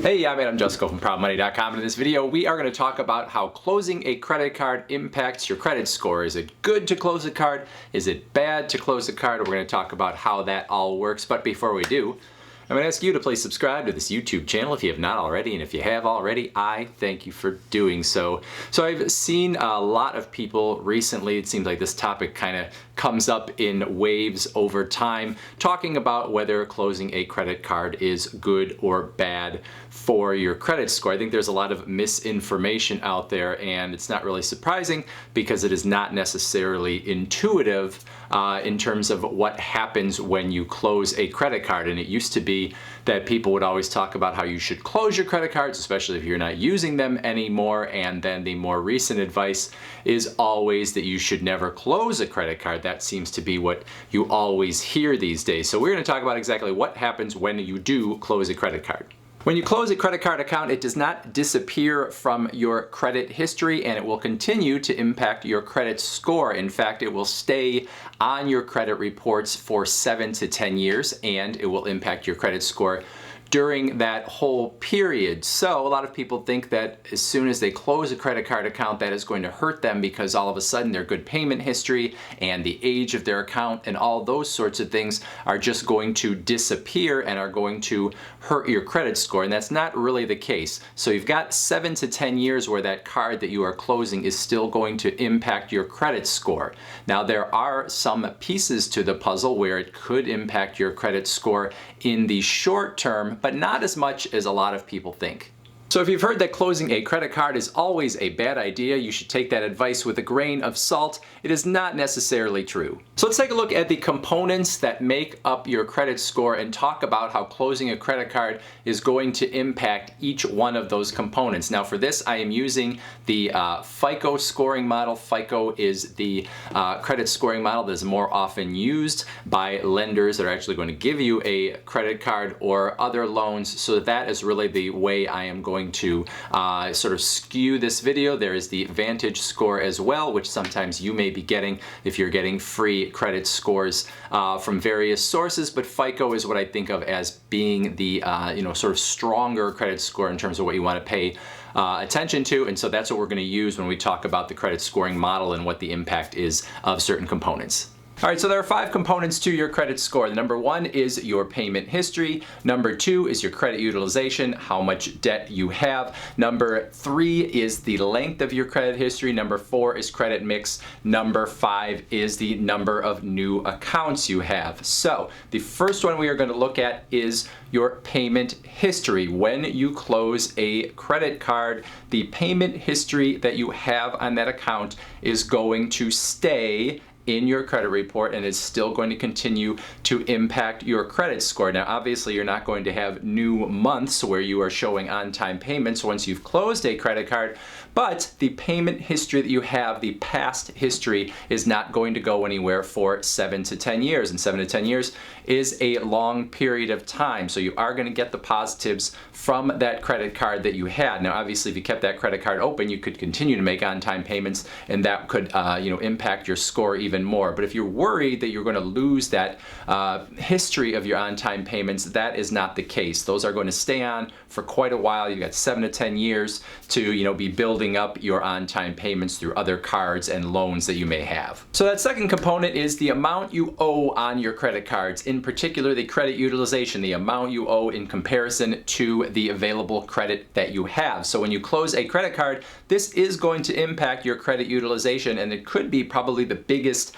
Hey, I'm Jessica from ProudMoney.com. In this video, we are going to talk about how closing a credit card impacts your credit score. Is it good to close a card? Is it bad to close a card? We're going to talk about how that all works. But before we do, I'm going to ask you to please subscribe to this YouTube channel if you have not already, and if you have already, I thank you for doing so. So I've seen a lot of people recently, it seems like this topic kind of comes up in waves over time, talking about whether closing a credit card is good or bad for your credit score. I think there's a lot of misinformation out there, and it's not really surprising because it is not necessarily intuitive in terms of what happens when you close a credit card. And it used to be that people would always talk about how you should close your credit cards, especially if you're not using them anymore. And then the more recent advice is always that you should never close a credit card. That seems to be what you always hear these days. So we're going to talk about exactly what happens when you do close a credit card. When you close a credit card account, it does not disappear from your credit history, and it will continue to impact your credit score. In fact, it will stay on your credit reports for 7 to 10 years, and it will impact your credit score during that whole period. So a lot of people think that as soon as they close a credit card account, that is going to hurt them because all of a sudden their good payment history and the age of their account and all those sorts of things are just going to disappear and are going to hurt your credit score. And that's not really the case. So you've got 7 to 10 years where that card that you are closing is still going to impact your credit score. Now there are some pieces to the puzzle where it could impact your credit score in the short term, but not as much as a lot of people think. So if you've heard that closing a credit card is always a bad idea, you should take that advice with a grain of salt. It is not necessarily true. So let's take a look at the components that make up your credit score and talk about how closing a credit card is going to impact each one of those components. Now for this, I am using the FICO scoring model. FICO is the credit scoring model that is more often used by lenders that are actually going to give you a credit card or other loans. So that is really the way I am going to sort of skew this video. There is the Vantage score as well, which sometimes you may be getting if you're getting free credit scores from various sources, but FICO is what I think of as being the sort of stronger credit score in terms of what you want to pay attention to, and so that's what we're going to use when we talk about the credit scoring model and what the impact is of certain components. All right, so there are 5 components to your credit score. The number 1 is your payment history. Number 2 is your credit utilization, how much debt you have. Number 3 is the length of your credit history. Number 4 is credit mix. Number 5 is the number of new accounts you have. So the first one we are going to look at is your payment history. When you close a credit card, the payment history that you have on that account is going to stay in your credit report and is still going to continue to impact your credit score. Now obviously you're not going to have new months where you are showing on-time payments once you've closed a credit card, but the payment history that you have, the past history, is not going to go anywhere for 7 to 10 years. And 7 to 10 years is a long period of time. So you are going to get the positives from that credit card that you had. Now obviously if you kept that credit card open, you could continue to make on-time payments, and that could impact your score even more. But if you're worried that you're going to lose that history of your on-time payments, that is not the case. Those are going to stay on for quite a while. You've got 7 to 10 years to be building up your on-time payments through other cards and loans that you may have. So that second component is the amount you owe on your credit cards, in particular the credit utilization, the amount you owe in comparison to the available credit that you have. So when you close a credit card, this is going to impact your credit utilization, and it could be probably the biggest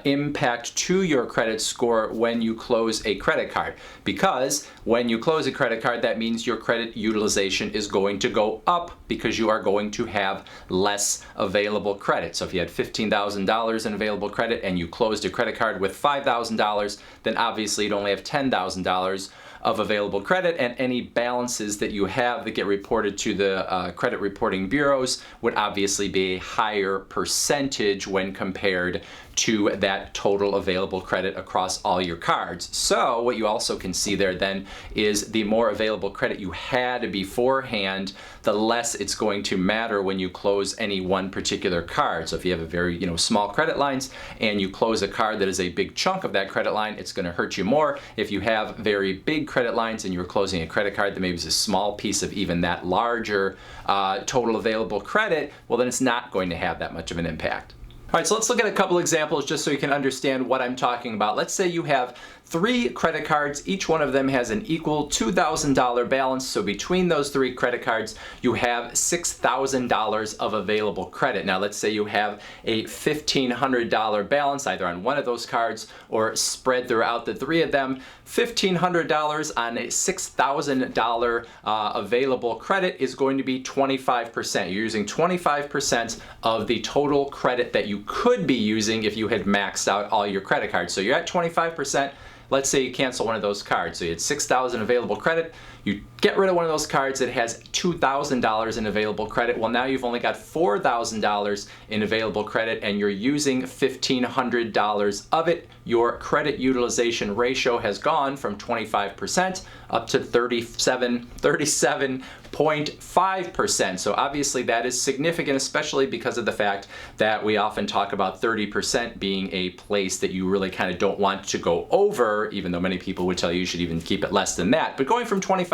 impact to your credit score when you close a credit card. Because when you close a credit card, that means your credit utilization is going to go up because you are going to have less available credit. So if you had $15,000 in available credit and you closed a credit card with $5,000, then obviously you'd only have $10,000 of available credit, and any balances that you have that get reported to the credit reporting bureaus would obviously be a higher percentage when compared to that total available credit across all your cards. So what you also can see there then is the more available credit you had beforehand, the less it's going to matter when you close any one particular card. So if you have a very small credit lines and you close a card that is a big chunk of that credit line, it's going to hurt you more. If you have very big credit lines and you're closing a credit card that maybe is a small piece of even that larger total available credit, well then it's not going to have that much of an impact. All right, so let's look at a couple examples just so you can understand what I'm talking about. Let's say you have 3 credit cards. Each one of them has an equal $2,000 balance. So between those 3 credit cards, you have $6,000 of available credit. Now, let's say you have a $1,500 balance either on one of those cards or spread throughout the 3 of them. $1,500 on a $6,000 available credit is going to be 25%. You're using 25% of the total credit that you could be using if you had maxed out all your credit cards. So you're at 25%. Let's say you cancel one of those cards. So you had $6,000 available credit. You get rid of one of those cards that has $2,000 in available credit. Well, now you've only got $4,000 in available credit and you're using $1,500 of it. Your credit utilization ratio has gone from 25% up to 37.5%. So obviously that is significant, especially because of the fact that we often talk about 30% being a place that you really kind of don't want to go over, even though many people would tell you you should even keep it less than that. But going from 25%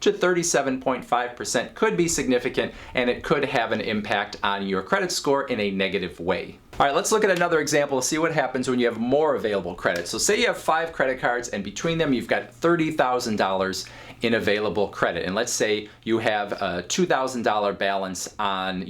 to 37.5% could be significant, and it could have an impact on your credit score in a negative way. All right, let's look at another example to see what happens when you have more available credit. So say you have 5 credit cards and between them you've got $30,000 in available credit. And let's say you have a $2,000 balance on,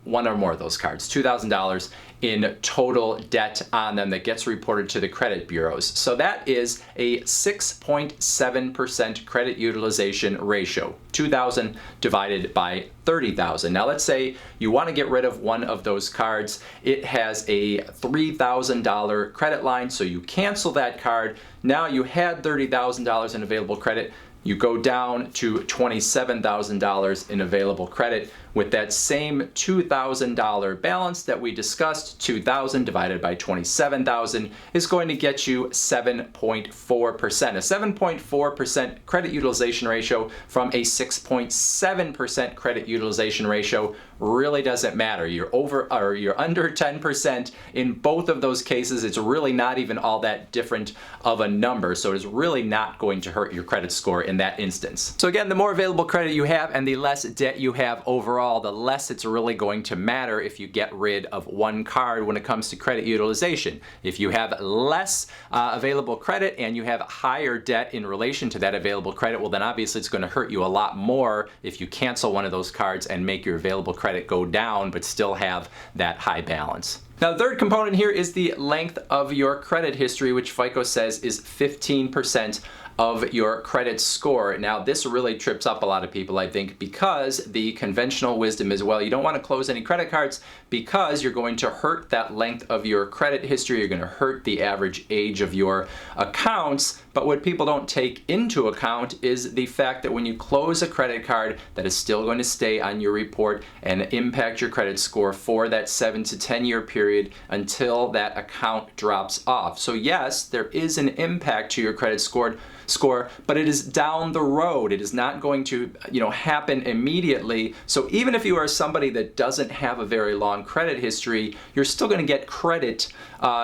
one or more of those cards, $2,000 in total debt on them that gets reported to the credit bureaus. So that is a 6.7% credit utilization ratio, 2,000 divided by 30,000. Now let's say you want to get rid of one of those cards. It has a $3,000 credit line, so you cancel that card. Now you had $30,000 in available credit. You go down to $27,000 in available credit. With that same $2,000 balance that we discussed, 2,000 divided by 27,000 is going to get you 7.4%. A 7.4% credit utilization ratio from a 6.7% credit utilization ratio really doesn't matter. You're over or you're under 10% in both of those cases. It's really not even all that different of a number. So it's really not going to hurt your credit score in that instance. So again, the more available credit you have and the less debt you have overall, the less it's really going to matter if you get rid of one card when it comes to credit utilization. If you have less available credit and you have higher debt in relation to that available credit, well then obviously it's going to hurt you a lot more if you cancel one of those cards and make your available credit go down but still have that high balance. Now, the third component here is the length of your credit history, which FICO says is 15% of your credit score. Now, this really trips up a lot of people, I think, because the conventional wisdom is, well, you don't want to close any credit cards because you're going to hurt that length of your credit history. You're going to hurt the average age of your accounts. But what people don't take into account is the fact that when you close a credit card, that is still going to stay on your report and impact your credit score for that 7 to 10 year period until that account drops off. So yes, there is an impact to your credit score, but it is down the road. It is not going to, happen immediately. So even if you are somebody that doesn't have a very long credit history, you're still going to get credit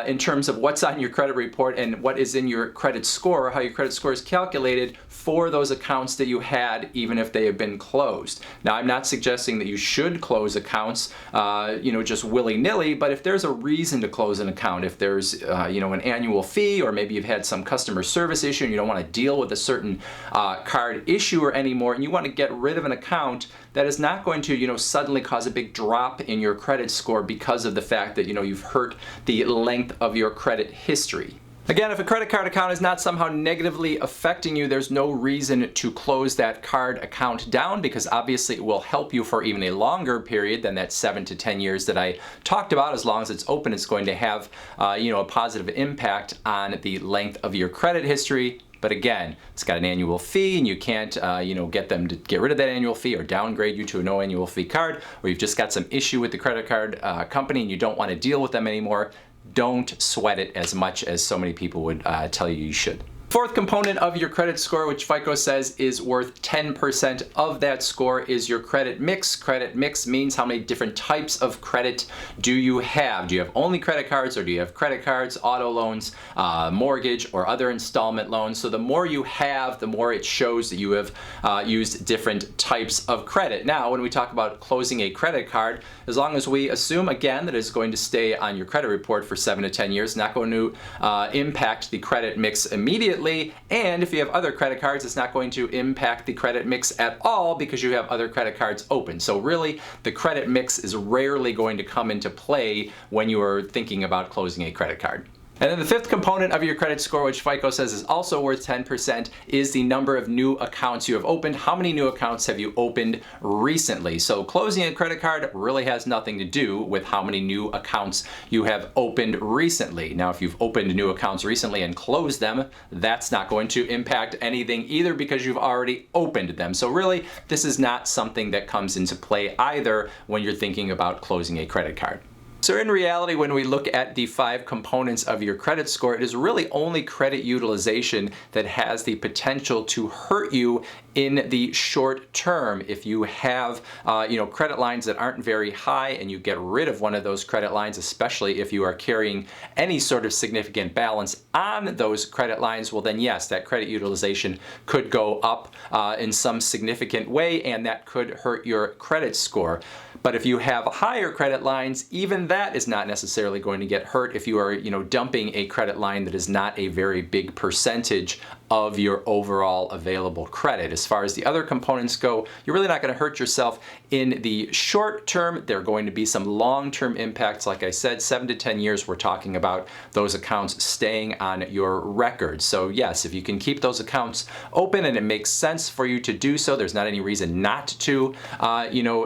in terms of what's on your credit report and what is in your credit score, how your credit score is calculated for those accounts that you had, even if they have been closed. Now, I'm not suggesting that you should close accounts, just willy-nilly, but if there's a reason to close an account, if there's, an annual fee, or maybe you've had some customer service issue and you don't want to deal with a certain card issuer anymore, and you want to get rid of an account, that is not going to, suddenly cause a big drop in your credit score because of the fact that, you've hurt the length of your credit history. Again, if a credit card account is not somehow negatively affecting you, there's no reason to close that card account down, because obviously it will help you for even a longer period than that 7 to 10 years that I talked about. As long as it's open, it's going to have a positive impact on the length of your credit history. But again, it's got an annual fee, and you can't, get them to get rid of that annual fee or downgrade you to a no annual fee card, or you've just got some issue with the credit card company and you don't want to deal with them anymore. don't sweat it as much as so many people would tell you you should. Fourth component of your credit score, which FICO says is worth 10% of that score, is your credit mix. Credit mix means how many different types of credit do you have. Do you have only credit cards, or do you have credit cards, auto loans, mortgage, or other installment loans? So the more you have, the more it shows that you have used different types of credit. Now, when we talk about closing a credit card, as long as we assume, again, that it's going to stay on your credit report for 7 to 10 years, not going to impact the credit mix immediately. And if you have other credit cards, it's not going to impact the credit mix at all because you have other credit cards open. So really, the credit mix is rarely going to come into play when you are thinking about closing a credit card. And then the fifth component of your credit score, which FICO says is also worth 10%, is the number of new accounts you have opened. How many new accounts have you opened recently? So closing a credit card really has nothing to do with how many new accounts you have opened recently. Now, if you've opened new accounts recently and closed them, that's not going to impact anything either because you've already opened them. So really, this is not something that comes into play either when you're thinking about closing a credit card. So in reality, when we look at the 5 components of your credit score, it is really only credit utilization that has the potential to hurt you in the short term. If you have credit lines that aren't very high and you get rid of one of those credit lines, especially if you are carrying any sort of significant balance on those credit lines, well then yes, that credit utilization could go up in some significant way, and that could hurt your credit score. But if you have higher credit lines, even that is not necessarily going to get hurt if you are, dumping a credit line that is not a very big percentage of your overall available credit. As far as the other components go, you're really not going to hurt yourself in the short term. There are going to be some long-term impacts. Like I said, 7 to 10 years, we're talking about those accounts staying on your record. So yes, if you can keep those accounts open and it makes sense for you to do so, there's not any reason not to,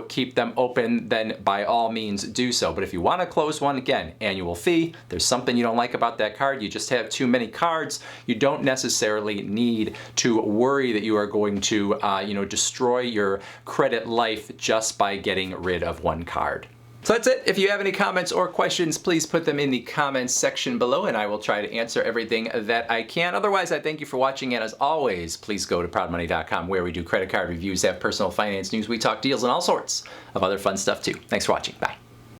keep them open, then by all means do so. But if you want to close one, again, annual fee, there's something you don't like about that card, you just have too many cards, you don't necessarily need to worry that you are going to destroy your credit life just by getting rid of one card. So that's it. If you have any comments or questions, please put them in the comments section below and I will try to answer everything that I can. Otherwise, I thank you for watching, and as always, please go to proudmoney.com where we do credit card reviews, have personal finance news, we talk deals, and all sorts of other fun stuff too. Thanks for watching. Bye.